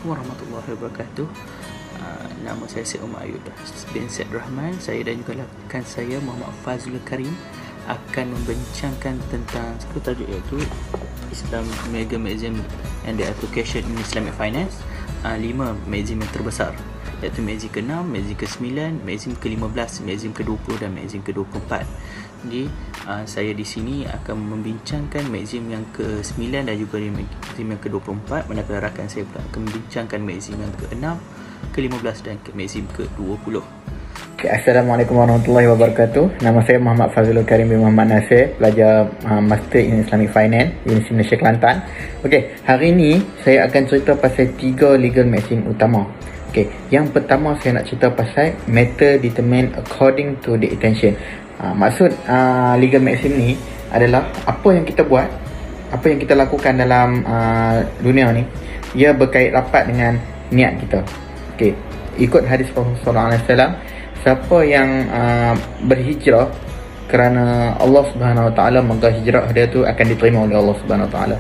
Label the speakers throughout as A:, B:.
A: Assalamualaikum warahmatullahi wabarakatuh. Nama saya Syed Omar Ayub bin Syed Rahman. Saya dan juga rakan saya Muhammad Fazlul Karim akan membincangkan tentang satu tajuk, iaitu Islam Mega Magazine and the Application in Islamic Finance. 5 magazine yang terbesar, iaitu magazine ke-6, magazine ke-9, magazine ke-15, magazine ke-20 dan magazine ke-24. Jadi saya di sini akan membincangkan magazine yang ke-9 dan juga magazine yang ke-24, manakala rakan saya pula akan membincangkan magazine yang ke-6, ke-15 dan magazine ke-20.
B: Okay, Assalamualaikum warahmatullahi wabarakatuh. Nama saya Muhammad Fazlul Karim bin Muhammad Nasir, pelajar Master in Islamic Finance Universiti Malaysia Kelantan. Okey, hari ini saya akan cerita pasal 3 legal magazine utama. Okey, yang pertama saya nak cerita pasal matter determined according to the intention. Maksud legal magazine ni adalah apa yang kita buat, apa yang kita lakukan dalam dunia ni, ia berkait rapat dengan niat kita. Okey, ikut hadis Rasulullah SAW, siapa yang berhijrah kerana Allah Subhanahu Wa Taala, maka hijrah dia tu akan diterima oleh Allah Subhanahu Wa Taala.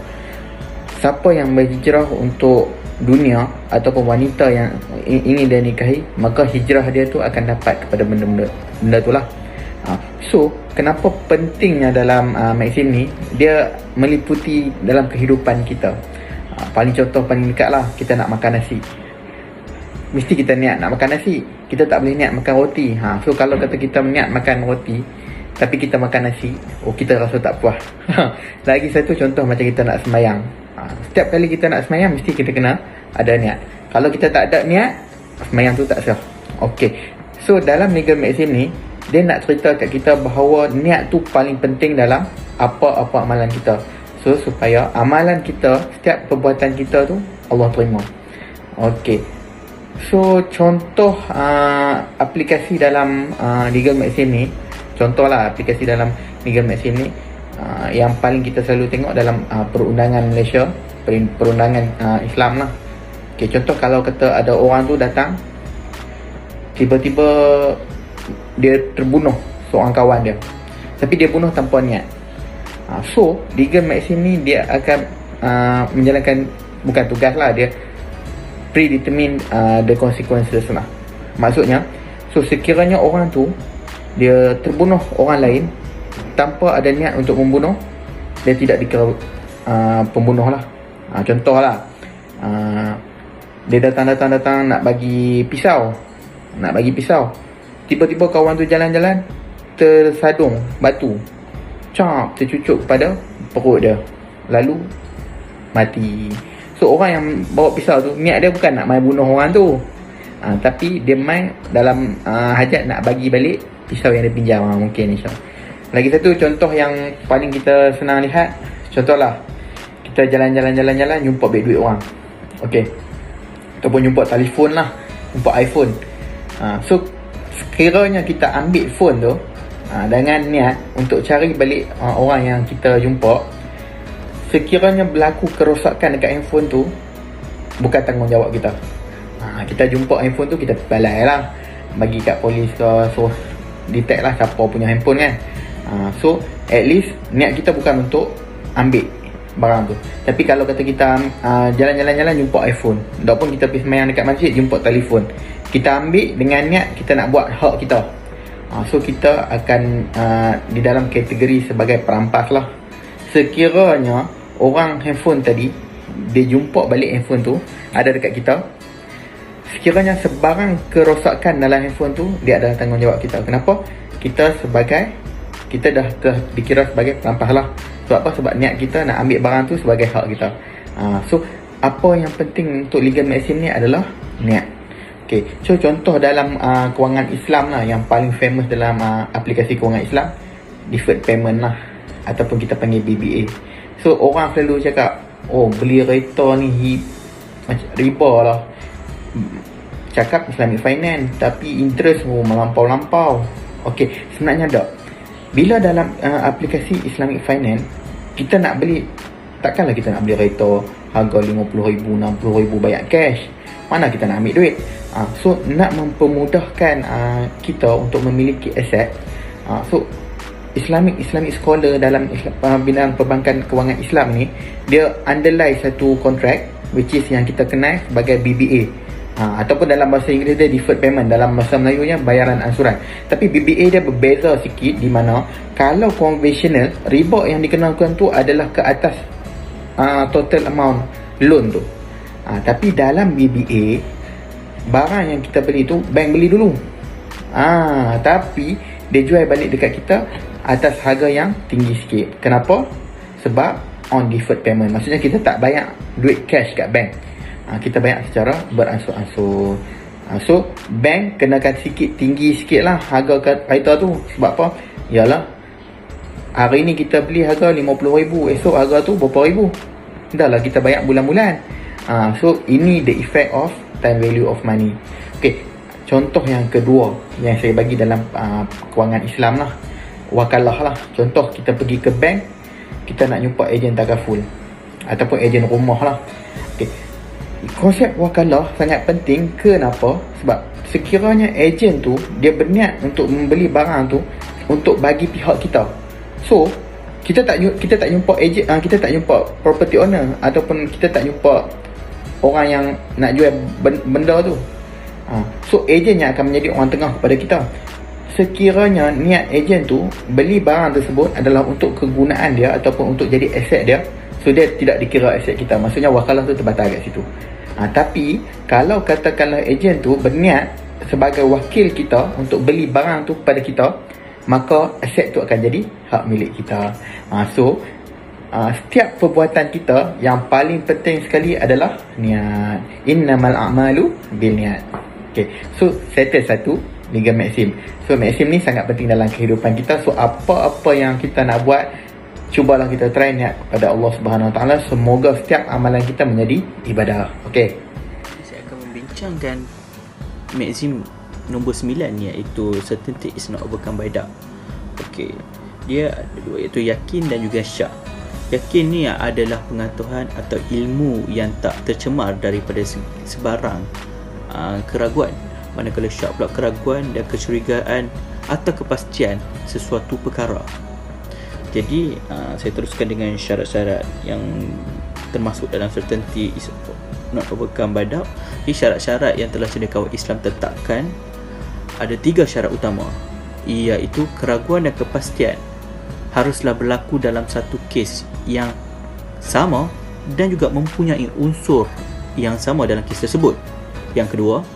B: Siapa yang berhijrah untuk dunia ataupun wanita yang ingin dia nikahi, maka hijrah dia tu akan dapat kepada benda tu lah. So, kenapa pentingnya dalam magazine ni? Dia meliputi dalam kehidupan kita. Paling contoh paling dekat lah, kita nak makan nasi, mesti kita niat nak makan nasi. Kita tak boleh niat makan roti. So kalau kata kita niat makan roti tapi kita makan nasi, kita rasa tak puas. Lagi satu contoh macam kita nak sembahyang. Setiap kali kita nak sembahyang, mesti kita kena ada niat. Kalau kita tak ada niat, sembahyang tu tak sah. Okey. So dalam legal magazine ni, dia nak cerita kat kita bahawa niat tu paling penting dalam apa-apa amalan kita. So supaya amalan kita, setiap perbuatan kita tu Allah terima. Okey. So contoh aplikasi dalam legal magazine ni, contohlah aplikasi dalam legal magazine ni, yang paling kita selalu tengok dalam perundangan Malaysia, perundangan Islam lah. Okay, contoh kalau kata ada orang tu datang, tiba-tiba dia terbunuh seorang kawan dia, tapi dia bunuh tanpa niat. So legal magazine ni dia akan menjalankan, bukan tugas lah, dia predetermine the consequences lah. Maksudnya, so sekiranya orang tu dia terbunuh orang lain tanpa ada niat untuk membunuh, dia tidak dikira pembunuh lah. Contoh lah, dia datang nak bagi pisau, tiba-tiba kawan tu jalan-jalan tersadung batu, tercucuk pada perut dia, lalu mati. So orang yang bawa pisau tu, niat dia bukan nak main bunuh orang tu, tapi dia main dalam hajat nak bagi balik pisau yang dia pinjam, mungkin insyaAllah. Lagi satu contoh yang paling kita senang lihat, contohlah kita jalan-jalan jumpa beg duit orang. Okey, ataupun jumpa telefon lah, jumpa iPhone. So sekiranya kita ambil phone tu dengan niat untuk cari balik orang yang kita jumpa, sekiranya berlaku kerosakan dekat handphone tu, bukan tanggungjawab kita. Kita jumpa handphone tu, kita balai lah, bagi kat polis ke, so detect lah siapa punya handphone kan. So at least niat kita bukan untuk ambil barang tu. Tapi kalau kata kita jalan-jalan jumpa iPhone, ataupun kita pergi semayang dekat masjid jumpa telefon, kita ambil dengan niat kita nak buat hak kita, so kita akan di dalam kategori sebagai perampas lah. Sekiranya orang handphone tadi, dia jumpa balik handphone tu ada dekat kita, sekiranya sebarang kerosakan dalam handphone tu, dia adalah tanggungjawab kita. Kenapa? Kita dah dikira sebagai perampas lah. Sebab apa? Sebab niat kita nak ambil barang tu sebagai hak kita. So apa yang penting untuk legal magazine ni adalah niat. Okay, so contoh dalam kewangan Islam lah, yang paling famous dalam aplikasi kewangan Islam, deferred payment lah, ataupun kita panggil BBA. So orang selalu cakap, beli kereta ni macam riba lah, cakap Islamic Finance, tapi interest melampau-lampau. Okey, sebenarnya tak. Bila dalam aplikasi Islamic Finance, kita nak beli, takkanlah kita nak beli kereta harga RM50,000, RM60,000 bayar cash. Mana kita nak ambil duit? So nak mempermudahkan kita untuk memiliki aset, so Islamic scholar dalam bidang perbankan kewangan Islam ni, dia underlie satu kontrak which is yang kita kenal sebagai BBA. Ataupun dalam bahasa Inggeris dia deferred payment, dalam bahasa Melayunya bayaran angsuran. Tapi BBA dia berbeza sikit, di mana kalau konvensional, riba yang dikenakan tu adalah ke atas total amount loan tu. Tapi dalam BBA, barang yang kita beli tu bank beli dulu, tapi dia jual balik dekat kita atas harga yang tinggi sikit. Kenapa? Sebab on deferred payment, maksudnya kita tak bayar duit cash kat bank, kita bayar secara beransur-ansur. So bank kenakan tinggi sikit lah harga kereta tu. Sebab apa? Yalah, hari ni kita beli harga RM50,000, esok harga tu berapa ribu, dah lah kita bayar bulan-bulan. So ini the effect of time value of money. Okay, contoh yang kedua yang saya bagi dalam kewangan Islam lah, wakalah lah. Contoh kita pergi ke bank, kita nak jumpa ejen takaful ataupun ejen rumah lah. Okay, konsep wakalah sangat penting. Kenapa? Sebab sekiranya ejen tu dia berniat untuk membeli barang tu untuk bagi pihak kita, so kita tak jumpa ejen, kita tak jumpa property owner, ataupun kita tak jumpa orang yang nak jual benda tu. So ejen yang akan menjadi orang tengah kepada kita. Sekiranya niat ejen tu beli barang tersebut adalah untuk kegunaan dia ataupun untuk jadi aset dia, so dia tidak dikira aset kita, maksudnya wakalah tu terbatal kat situ. Tapi kalau katakanlah ejen tu berniat sebagai wakil kita untuk beli barang tu kepada kita, maka aset tu akan jadi hak milik kita. So setiap perbuatan kita yang paling penting sekali adalah niat. Innamal a'malu bilniat. Okay, so settle satu legal maxim. So maxim ni sangat penting dalam kehidupan kita. So apa-apa yang kita nak buat, cubalah kita try niat kepada Allah Subhanahu Wa Taala. Semoga setiap amalan kita menjadi ibadah. Okay,
A: saya akan membincangkan maxim nombor 9, iaitu certainty is not overcome by doubt. Okay, dia ada dua, iaitu yakin dan juga syak. Yakin ni adalah pengetahuan atau ilmu yang tak tercemar daripada sebarang keraguan. Manakala syak pula keraguan dan kecurigaan atau kepastian sesuatu perkara. Jadi saya teruskan dengan syarat-syarat yang termasuk dalam certainty is not overcome by doubt. Ini syarat-syarat yang telah cendekiawan Islam tetapkan. Ada 3 syarat utama, iaitu keraguan dan kepastian haruslah berlaku dalam satu kes yang sama dan juga mempunyai unsur yang sama dalam kes tersebut. Yang kedua,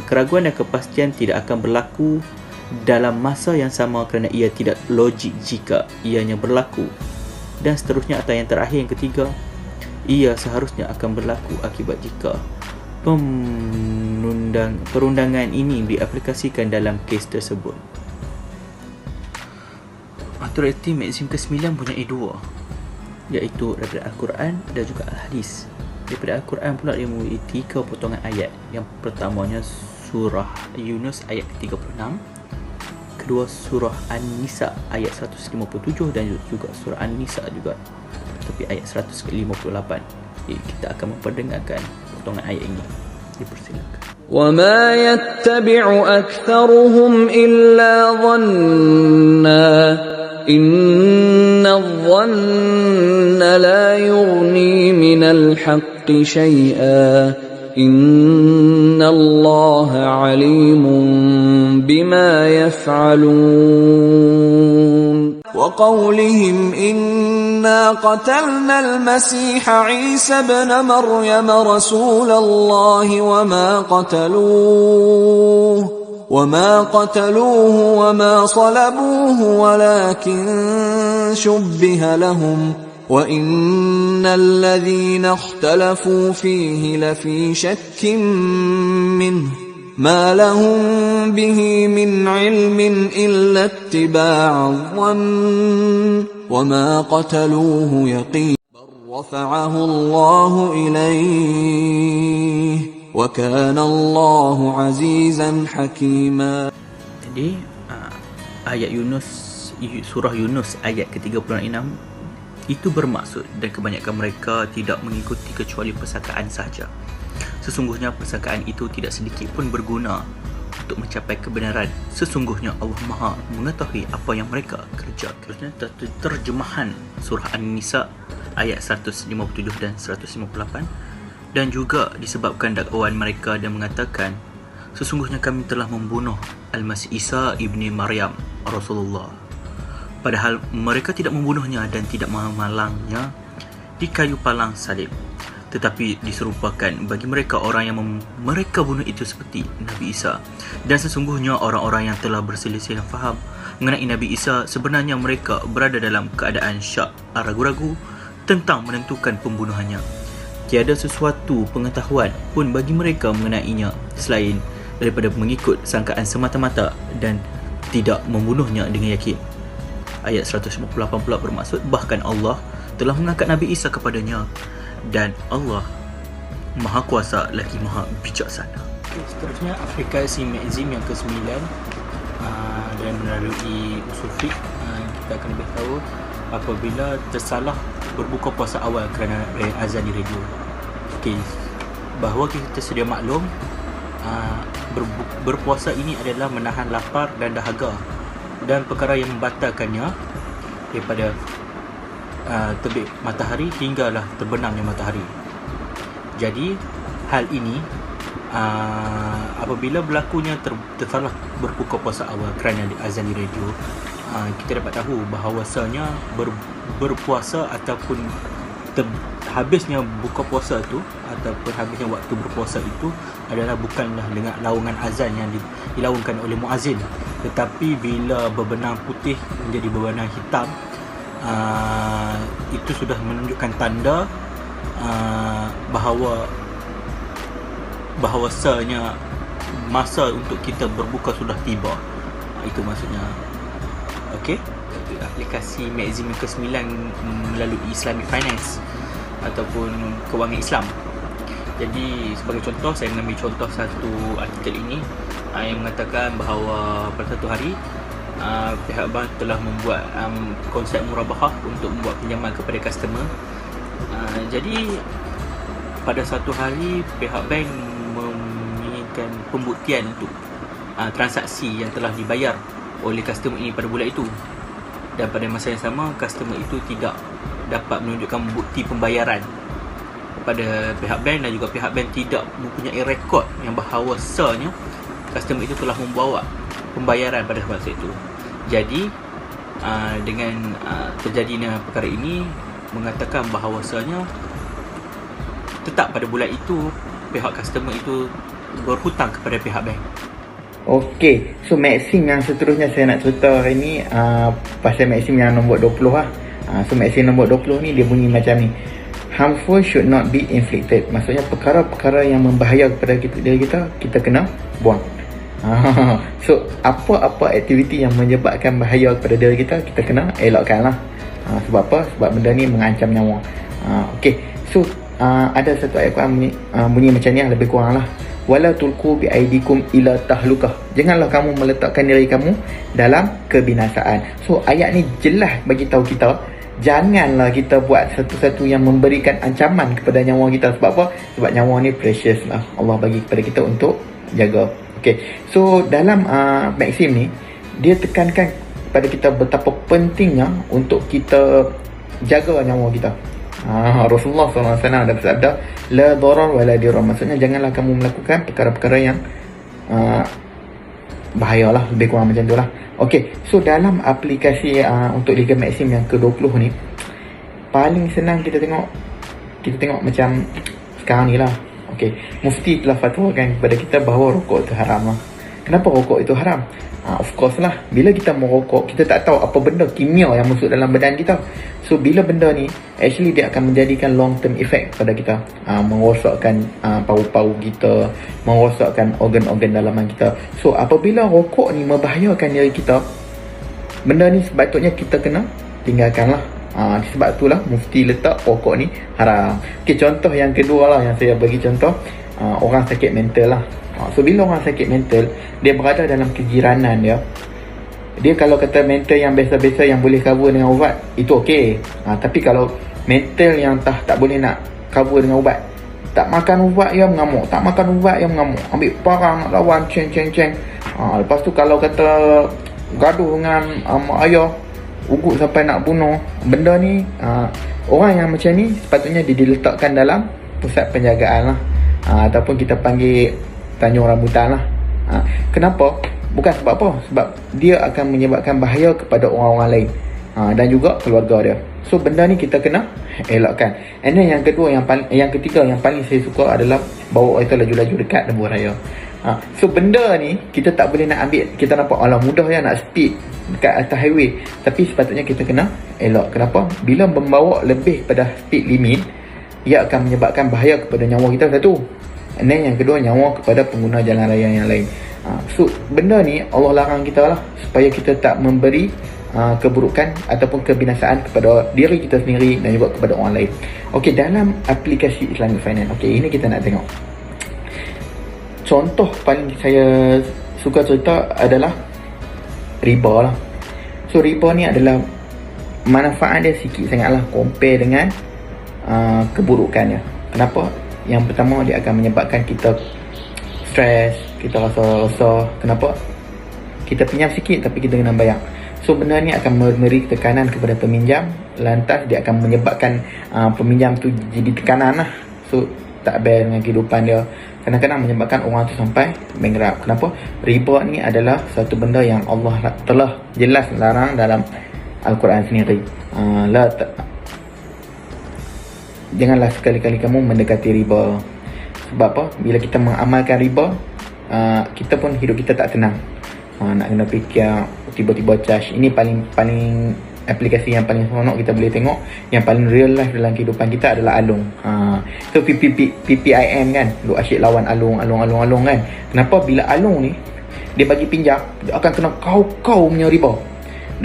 A: keraguan dan kepastian tidak akan berlaku dalam masa yang sama kerana ia tidak logik jika ianya berlaku. Dan seterusnya, atau yang terakhir, yang ketiga, ia seharusnya akan berlaku akibat jika perundangan ini diaplikasikan dalam kes tersebut. Authority maxim ke-9 punya 2, iaitu daripada Al-Quran dan juga Al-Hadis. Daripada Al-Quran pula dia memiliki 3 potongan ayat. Yang pertamanya surah Yunus ayat ke-36, kedua surah An-Nisa ayat 157 dan juga surah An-Nisa juga, tapi ayat 100 ke-58. Kita akan memperdengarkan potongan ayat ini. Dipersilakan.
C: وَمَا يَتَّبِعُ أَكْثَرُهُمْ إِلَّا ظَنًّا إِنَّ الظَّنَّ لَا يُغْنِي مِنَ الْحَقِّ شَيْئًا إِنَّ اللَّهَ عَلِيمٌ بِمَا يَفْعَلُونَ وَقَوْلِهِمْ إِنَّا قَتَلْنَا الْمَسِيحَ عِيسَى ابْنَ مَرْيَمَ رَسُولَ اللَّهِ وَمَا قَتَلُوهُ وَمَا صَلَبُوهُ وَلَكِنْ شُبِّهَ لَهُمْ وَإِنَّ الَّذِينَ اخْتَلَفُوا فِيهِ لَفِي شَكٍّ مِّنْهُ مَا لَهُم بِهِ مِنْ عِلْمٍ إِلَّا اتِّبَاعَ الظَّنِّ وَمَا قَتَلُوهُ يَقِينًا بَلْ رَفَعَهُ اللَّهُ إِلَيْهِ وَكَانَ اللَّهُ عَزِيزًا حَكِيمًا.
A: Jadi ayat Yunus, surah Yunus ayat ke-36 itu bermaksud, dan kebanyakan mereka tidak mengikuti kecuali persakaan sahaja. Sesungguhnya persakaan itu tidak sedikit pun berguna untuk mencapai kebenaran. Sesungguhnya Allah Maha mengetahui apa yang mereka kerjakan. Terjemahan surah An-Nisa ayat 157 dan 158. Dan juga disebabkan dakwaan mereka dan mengatakan, sesungguhnya kami telah membunuh Al-Masih Isa ibni Maryam Rasulullah. Padahal mereka tidak membunuhnya dan tidak memalangnya di kayu palang salib, tetapi diserupakan bagi mereka orang yang mereka bunuh itu seperti Nabi Isa. Dan sesungguhnya orang-orang yang telah berselisih faham mengenai Nabi Isa, sebenarnya mereka berada dalam keadaan syak, ragu-ragu tentang menentukan pembunuhannya. Tiada sesuatu pengetahuan pun bagi mereka mengenainya selain daripada mengikut sangkaan semata-mata dan tidak membunuhnya dengan yakin. Ayat 158 pula bermaksud bahkan Allah telah mengangkat Nabi Isa kepadanya dan Allah Maha Kuasa lagi Maha Bijaksana. Seterusnya aplikasi Maxim yang ke-9, dan melalui usul fiqh kita akan lebih tahu apabila tersalah berbuka puasa awal kerana azan di radio. Okey, bahawa kita sedia maklum berpuasa ini adalah menahan lapar dan dahaga, dan perkara yang membatalkannya daripada terbit matahari hinggalah terbenamnya matahari. Jadi hal ini apabila berlakunya tersalah berbuka puasa awal kerana azan di radio, kita dapat tahu bahawasanya berpuasa ataupun habisnya buka puasa itu ataupun habisnya waktu berpuasa itu adalah bukanlah dengan laungan azan yang dilaungkan oleh muazzin, tetapi bila berbenang putih menjadi berbenang hitam, itu sudah menunjukkan tanda bahawasanya masa untuk kita berbuka sudah tiba. Itu maksudnya. Okey, aplikasi Maxim yang ke-9 melalui Islamic Finance ataupun kewangan Islam. Jadi sebagai contoh, saya mengambil contoh satu artikel ini yang mengatakan bahawa pada satu hari pihak bank telah membuat konsep murabahah untuk membuat pinjaman kepada customer. Jadi pada satu hari pihak bank menginginkan pembuktian untuk transaksi yang telah dibayar oleh customer ini pada bulan itu, dan pada masa yang sama customer itu tidak dapat menunjukkan bukti pembayaran kepada pihak bank, dan juga pihak bank tidak mempunyai rekod yang bahawasanya customer itu telah membawa pembayaran pada masa itu. Jadi dengan terjadinya perkara ini mengatakan bahawasanya tetap pada bulan itu pihak customer itu berhutang kepada pihak bank.
B: Okey, so Maxim yang seterusnya saya nak cerita hari ni pasal Maxim yang nombor 20 lah. So Maxim nombor 20 ni dia bunyi macam ni. Harmful should not be inflicted. Maksudnya perkara-perkara yang membahaya kepada diri kita, kita kena buang. So apa-apa aktiviti yang menyebabkan bahaya kepada diri kita, kita kena elakkan lah. Sebab apa? Sebab benda ni mengancam nyawa. Okey, so ada satu ayat Quran bunyi macam ni, lebih kurang lah. Wala tulqu bi aidikum ila tahlukah. Janganlah kamu meletakkan diri kamu dalam kebinasaan. So ayat ni jelas bagi tahu kita janganlah kita buat satu-satu yang memberikan ancaman kepada nyawa kita. Sebab apa? Sebab nyawa ni precious lah, Allah bagi kepada kita untuk jaga. Okay, so dalam Maxim ni dia tekankan kepada kita betapa pentingnya untuk kita jaga nyawa kita. Rasulullah SAW ada bersabda, la darar wa la dirar. Maksudnya janganlah kamu melakukan perkara-perkara yang bahayalah, lebih kurang macam tu lah. Okay, so dalam aplikasi untuk Liga Maxim yang ke-20 ni, paling senang kita tengok macam sekarang ni lah. Okay, Mufti telah fatwakan kepada kita bahawa rokok itu haram lah. Kenapa rokok itu haram? Of course lah, bila kita merokok, kita tak tahu apa benda kimia yang masuk dalam badan kita. So bila benda ni actually dia akan menjadikan long term effect pada kita, merosakkan paru-paru kita, merosakkan organ-organ dalaman kita. So apabila rokok ni membahayakan diri kita, benda ni sepatutnya kita kena tinggalkan lah. Sebab itulah Mufti letak rokok ni haram. Okay, contoh yang kedua lah yang saya bagi contoh, orang sakit mental lah. So bila orang sakit mental, dia berada dalam kegiranan dia kalau kata mental yang biasa-biasa yang boleh cover dengan ubat, itu okey. Tapi kalau mental yang tak boleh nak cover dengan ubat, tak makan ubat dia mengamuk, tak makan ubat dia mengamuk, ambil parang nak lawan, ceng. Lepas tu kalau kata gaduh dengan mak ayah, ugut sampai nak bunuh, benda ni orang yang macam ni sepatutnya diletakkan dalam pusat penjagaan lah, ataupun kita panggil Tanjung Rambutan lah. Kenapa? Bukan sebab apa, sebab dia akan menyebabkan bahaya kepada orang-orang lain, dan juga keluarga dia. So benda ni kita kena elakkan. And then yang kedua, yang ketiga yang paling saya suka adalah bawa kereta laju-laju dekat lebuh raya. So benda ni kita tak boleh nak ambil, kita nampak alah mudah ya nak speed dekat atas highway, tapi sepatutnya kita kena elak. Kenapa? Bila membawa lebih pada speed limit, ia akan menyebabkan bahaya kepada nyawa kita, satu. And then yang kedua, nyawa kepada pengguna jalan raya yang lain. So benda ni Allah larang kita lah, supaya kita tak memberi keburukan ataupun kebinasaan kepada diri kita sendiri dan juga kepada orang lain. Okey, dalam aplikasi Islamic Finance, okey, ini kita nak tengok contoh paling saya suka cerita adalah riba lah. So riba ni adalah manfaat dia sikit sangat lah compare dengan keburukannya. Kenapa? Yang pertama, dia akan menyebabkan kita stres, kita rasa kenapa? Kita pinjam sikit tapi kita kena bayar. So benda ni akan memberi tekanan kepada peminjam, lantas dia akan menyebabkan peminjam tu jadi tekanan lah. So tak best dengan kehidupan dia, kadang-kadang menyebabkan orang tu sampai bankrupt. Kenapa? Riba ni adalah satu benda yang Allah telah jelas larang dalam Al-Quran sendiri. Janganlah sekali-kali kamu mendekati riba. Sebab apa? Bila kita mengamalkan riba, kita pun hidup kita tak tenang. Nak kena fikir tiba-tiba charge. Ini paling aplikasi yang paling seronok kita boleh tengok, yang paling real life dalam kehidupan kita adalah Along. So PPIM kan, duk asyik lawan Along kan. Kenapa? Bila Along ni dia bagi pinjam, dia akan kena kau punya riba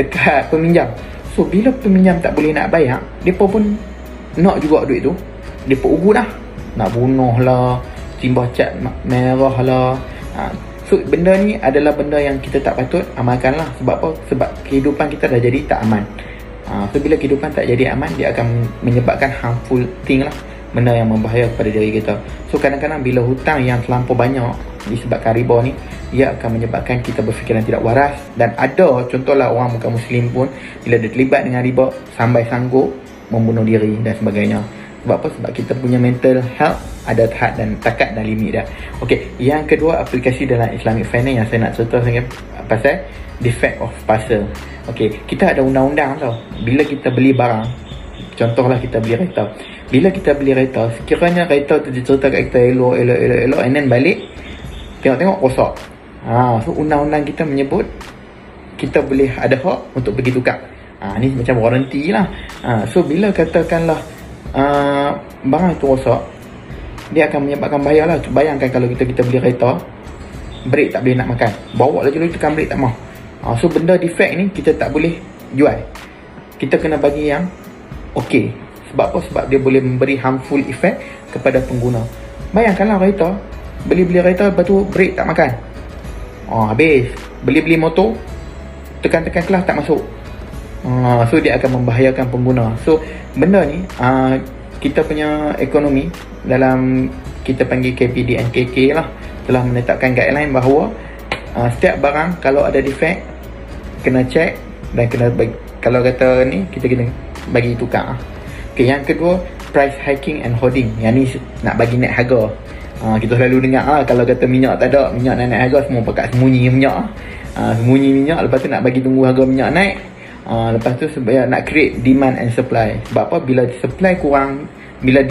B: dekat peminjam. So bila peminjam tak boleh nak bayar, depa pun nak juga duit tu, depa ugut lah, nak bunuh lah, timbah cat merah lah. So benda ni adalah benda yang kita tak patut amalkan lah. Sebab apa? Sebab kehidupan kita dah jadi tak aman. So bila kehidupan tak jadi aman, dia akan menyebabkan harmful thing lah, benda yang membahaya kepada diri kita. So kadang-kadang bila hutang yang terlampau banyak disebabkan riba ni, ia akan menyebabkan kita berfikiran tidak waras. Dan ada contohlah orang bukan Muslim pun, bila dia terlibat dengan riba sampai sanggup membunuh diri dan sebagainya. Sebab apa? Sebab kita punya mental health ada tahap dan takat dan limit dah. Okey, yang kedua aplikasi dalam Islamic Finance yang saya nak cerita pasal defect of parcel. Okey, kita ada undang-undang tau. Bila kita beli barang, contohlah kita beli kereta. Bila kita beli kereta, sekiranya kereta tu dicerita kat kita elok, and then balik tengok rosak. So undang-undang kita menyebut kita boleh ada hak untuk pergi tukar. Ni macam warranty lah. So bila katakanlah barang itu rosak, dia akan menyebabkan bahaya lah. Bayangkan kalau kita beli kereta, brake tak boleh nak makan, bawa laju-laju tekan brake tak mau. So benda defect ni kita tak boleh jual, kita kena bagi yang okey. Sebab apa? Sebab dia boleh memberi harmful effect kepada pengguna. Bayangkanlah kereta, beli kereta, lepas tu brake tak makan, habis. Beli motor, tekan kelas tak masuk. So dia akan membahayakan pengguna. So benda ni kita punya ekonomi, dalam kita panggil KPDNKK lah, telah menetapkan guideline bahawa setiap barang kalau ada defect kena check dan kena bagi, kalau kata ni kita kena bagi tukar. Okay, yang kedua, price hiking and hoarding. Yang ni nak bagi naik harga. Kita selalu dengar kalau kata minyak tak ada, minyak naik harga, semua pakat sembunyi minyak. Sembunyi minyak, lepas tu nak bagi tunggu harga minyak naik. Lepas tu sebab nak create demand and supply. Sebab apa? Bila supply kurang, bila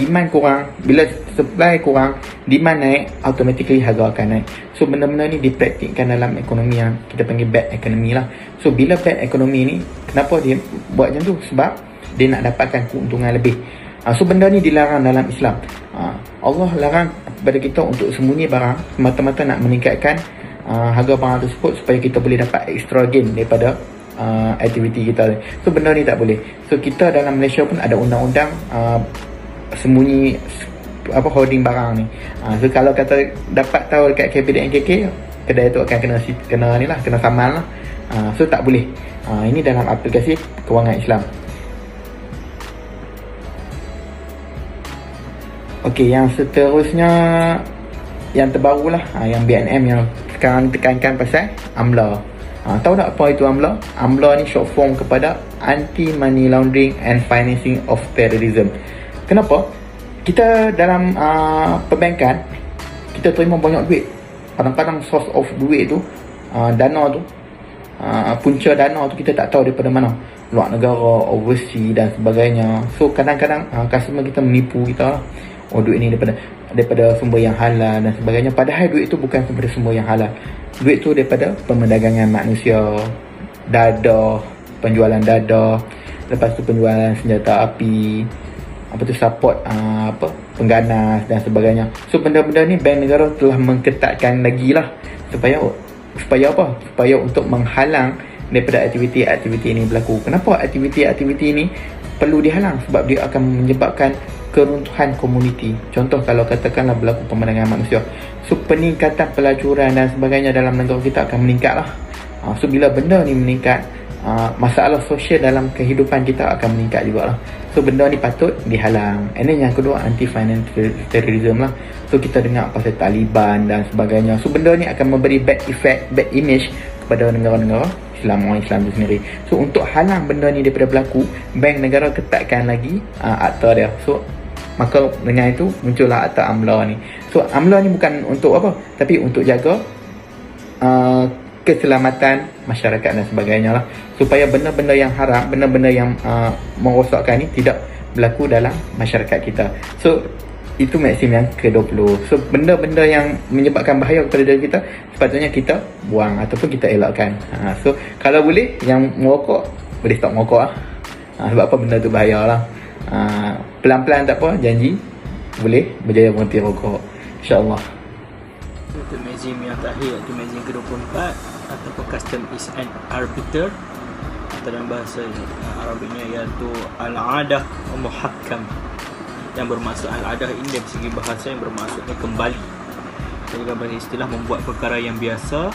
B: supply kurang, demand naik, automatically harga akan naik. So benda-benda ni dipraktikkan dalam ekonomi yang kita panggil bad economy lah. So bila bad economy ni, kenapa dia buat macam tu? Sebab dia nak dapatkan keuntungan lebih. So benda ni dilarang dalam Islam. Allah larang kepada kita untuk sembunyi barang semata-mata nak meningkatkan harga barang tersebut supaya kita boleh dapat extra gain daripada aktiviti kita. So benda ni tak boleh. So kita dalam Malaysia pun ada undang-undang sembunyi hoarding barang ni. So kalau kata dapat tahu dekat KPDNKK, kedai tu akan kena saman lah. So tak boleh. Ini dalam aplikasi kewangan Islam. Okey, yang seterusnya, yang terbaru lah, yang BNM yang sekarang ditekankan pasal AMLA. Tahu tak apa itu AMLA? AMLA ni short form kepada Anti Money Laundering and Financing of Terrorism. Kenapa? kita dalam perbankan, kita terima banyak duit. Kadang-kadang source of duit tu, dana tu, punca dana tu kita tak tahu daripada mana, luar negara, overseas dan sebagainya. So kadang-kadang customer kita menipu kita lah. Oh, duit ni daripada sumber yang halal dan sebagainya. Padahal duit tu bukan daripada sumber yang halal. Duit tu daripada pemerdagangan manusia, dadah, penjualan dadah, lepas tu penjualan senjata api, support pengganas dan sebagainya. So benda-benda ni bank negara telah mengketatkan lagi lah supaya apa? Supaya untuk menghalang daripada aktiviti-aktiviti ini berlaku. Kenapa aktiviti-aktiviti ini perlu dihalang? Sebab dia akan menyebabkan keruntuhan komuniti. Contoh kalau katakanlah berlaku pemandangan manusia, so peningkatan pelacuran dan sebagainya dalam negara kita akan meningkat lah. So bila benda ni meningkat, masalah sosial dalam kehidupan kita akan meningkat juga lah. So benda ni patut dihalang. And then yang kedua, anti-financial terrorism lah. So kita dengar pasal Taliban dan sebagainya. So benda ni akan memberi bad effect, bad image kepada negara-negara Islam, orang Islam tu sendiri. So untuk halang benda ni daripada berlaku, bank negara ketatkan lagi akta dia. So maka dengan itu muncullah akta AMLA ni. So AMLA ni bukan untuk apa, tapi untuk jaga keselamatan masyarakat dan sebagainya lah, supaya benda-benda yang haram, benda-benda yang merosakkan ni tidak berlaku dalam masyarakat kita. So itu maksim yang ke-20. So benda-benda yang menyebabkan bahaya kepada diri kita, sepatutnya kita buang ataupun kita elakkan. So kalau boleh, yang merokok boleh stop merokok lah. Sebab apa, benda tu bahaya lah. Pelan-pelan tak apa, janji boleh berjaya berhenti rokok, InsyaAllah.
A: Untuk mazim yang terakhir, iaitu mazim ke-24 ataupun custom is an arbiter, atau dalam bahasa Arabnya iaitu al-adah muhakkam, yang bermaksud al-adah ini dari segi bahasa yang bermaksudnya kembali. Jadi dalam bahasa istilah, membuat perkara yang biasa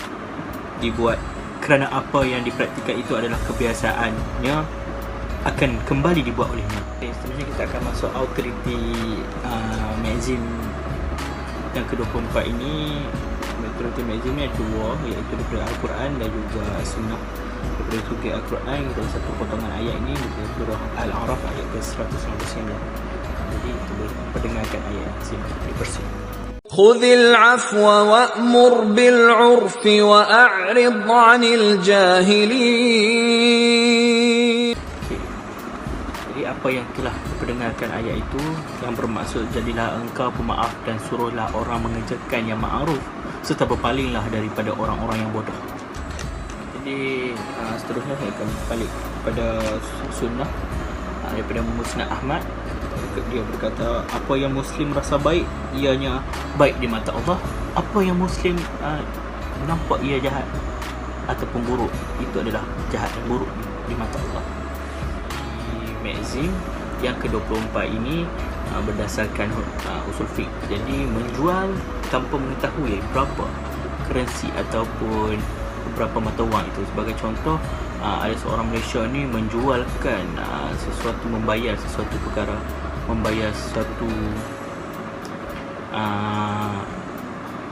A: dibuat kerana apa yang dipraktikkan itu adalah kebiasaannya akan kembali dibuat olehnya. Seterusnya kita akan masuk authority mazim yang ke-24 ini. Authority mazim ni ada dua, iaitu daripada Al-Quran dan juga Sunnah. Daripada segi Al-Quran, kita ada satu potongan ayat ini di surah Al-A'raf ayat ke-199. Jadi kita boleh pendengarkan ayat ini bersih.
C: خذ العفو وأمر بالعرف وأعرض عن الجاهلين.
A: Jadi apa yang telah diperdengarkan ayat itu yang bermaksud, jadilah engkau pemaaf dan suruhlah orang mengerjakan yang ma'ruf serta berpalinglah daripada orang-orang yang bodoh. Jadi seterusnya saya akan balik kepada sunnah daripada Musnad Ahmad. Dia berkata, apa yang Muslim rasa baik, ianya baik di mata Allah. Apa yang Muslim nampak ia jahat ataupun buruk, itu adalah jahat dan buruk di mata Allah. Di mazim yang ke-24 ini berdasarkan usul fiqh. Jadi menjual tanpa mengetahui berapa currency ataupun berapa mata wang itu. Sebagai contoh, ada seorang Malaysia ni menjualkan sesuatu, membayar sesuatu perkara, membayar sesuatu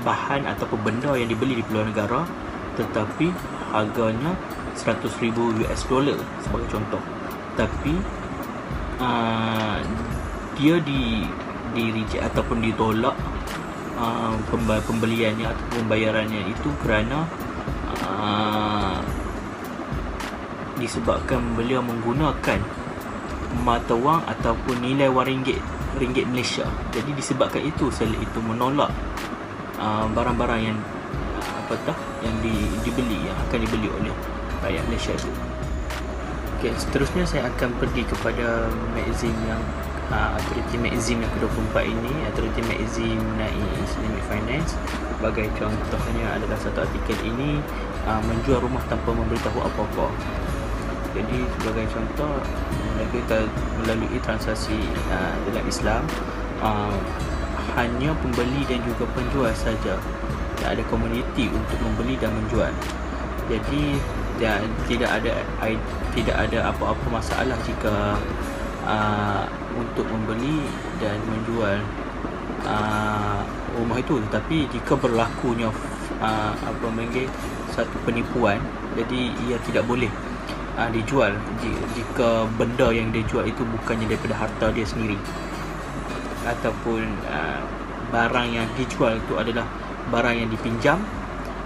A: bahan ataupun benda yang dibeli di luar negara, tetapi harganya $100,000 sebagai contoh. Tapi dia di reject ataupun ditolak pembeliannya atau pembayarannya itu kerana disebabkan beliau menggunakan mata wang ataupun nilai wang ringgit Malaysia. Jadi disebabkan itu, seller itu menolak barang-barang yang yang dibeli, yang akan dibeli oleh rakyat Malaysia itu. Okey, seterusnya saya akan pergi kepada magazin yang authority magazin yang ke-24 ini, authority magazin mengenai Islamic Finance. Sebagai contohnya adalah satu artikel ini, menjual rumah tanpa memberitahu apa-apa. Jadi sebagai contoh, kita melalui transaksi dalam Islam, hanya pembeli dan juga penjual saja, tak ada komuniti untuk membeli dan menjual. Jadi tidak ada apa-apa masalah jika untuk membeli dan menjual rumah itu. Tetapi jika berlakunya satu penipuan, jadi ia tidak boleh dijual jika benda yang dia jual itu bukannya daripada harta dia sendiri. ataupun barang yang dijual itu adalah barang yang dipinjam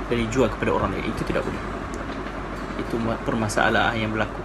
A: dan dijual kepada orang lain, itu tidak boleh. Itu permasalahan yang berlaku.